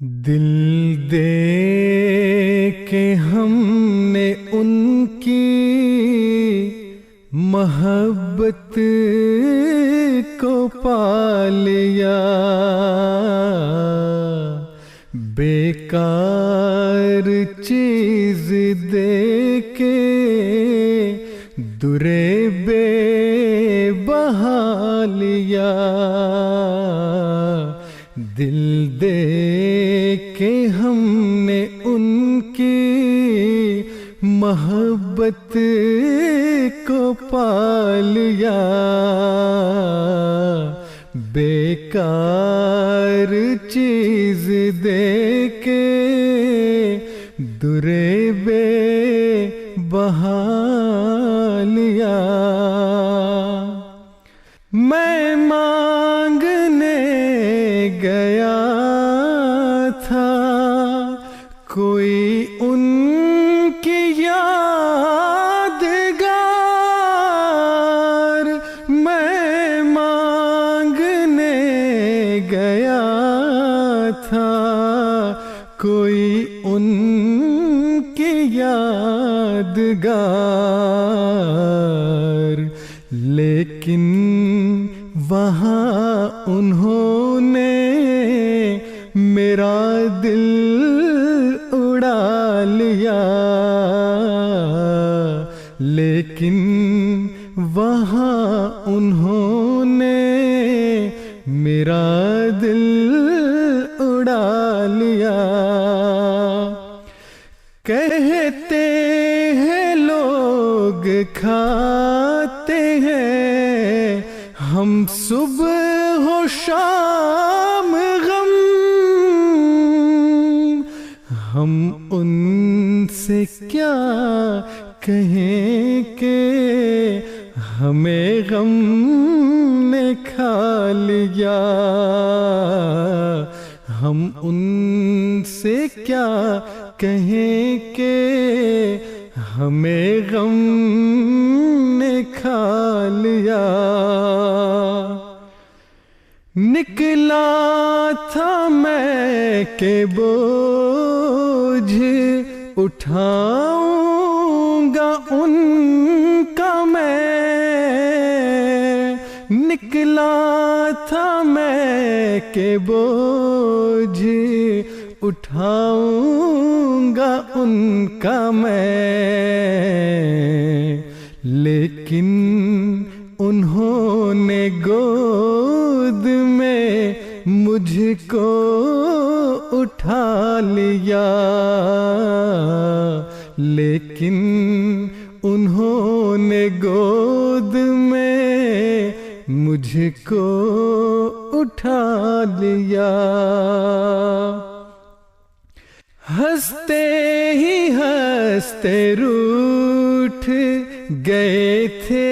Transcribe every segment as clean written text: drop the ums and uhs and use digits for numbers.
دل دے کے ہم نے ان کی محبت کو پا لیا، بیکار چیز دے کے درے بے بہا لیا، دل دے کہ ہم نے ان کی محبت کو پا لیا، بیکار چیز دے کے درے بے بہا لیا۔ میں مانگنے گیا تھا کوئی ان کی یادگار، میں مانگنے گیا تھا کوئی ان کی یادگار، لیکن وہاں انہوں نے میرا دل اڑا لیا، لیکن وہاں انہوں نے میرا دل اڑا لیا۔ کہتے ہیں لوگ کھاتے ہیں ہم صبح و شام غم، ہم ان سے کیا کہیں کہ ہمیں غم نے کھا لیا، ہم ان سے کیا کہیں کہ ہمیں غم نے کھا لیا۔ نکلا تھا میں کہ بوجھ اٹھاؤں گا ان کا، میں نکلا تھا میں کہ بوجھ اٹھاؤں گا ان کا میں، لیکن انہوں نے گود میں مجھ کو اٹھا لیا، لیکن انہوں نے گود میں مجھ کو اٹھا لیا۔ ہنستے ہی ہنستے روٹھ گئے تھے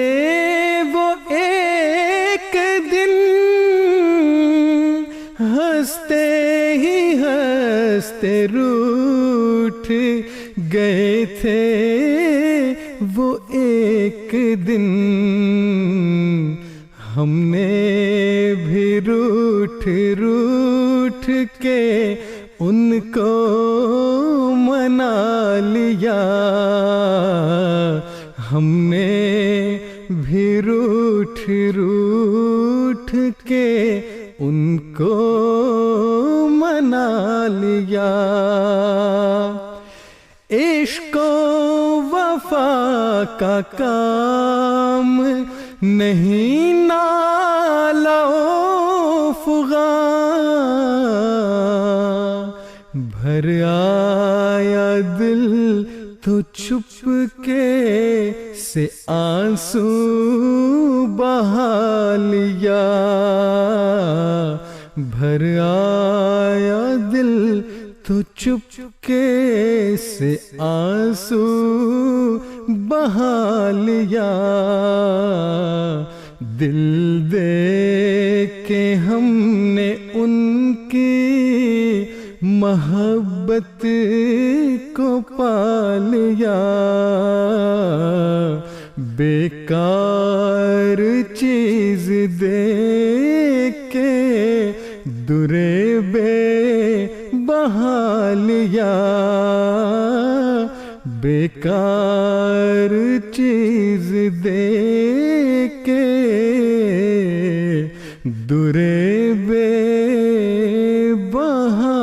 وہ ایک دن، ہنستے ہی ہنستے روٹھ گئے تھے وہ ایک دن، ہم نے بھی روٹھ روٹھ کے ان کو منا لیا، ہم نے بھی روٹھ روٹھ کے ان کو منا لیا۔ عشق و وفا کا کام نہیں نالہ و فغاں، بھر آیا دل تو چھپ کے سے آنسو بہا لیا، بھر آیا دل تو چپ کے سے آنسو بہا لیا، دل دے کے ہم نے ان کی محبت کو پا لیا، بیکار چیز دے کے درے بے بہا لیا، بیکار چیز دے کے درے بے بہا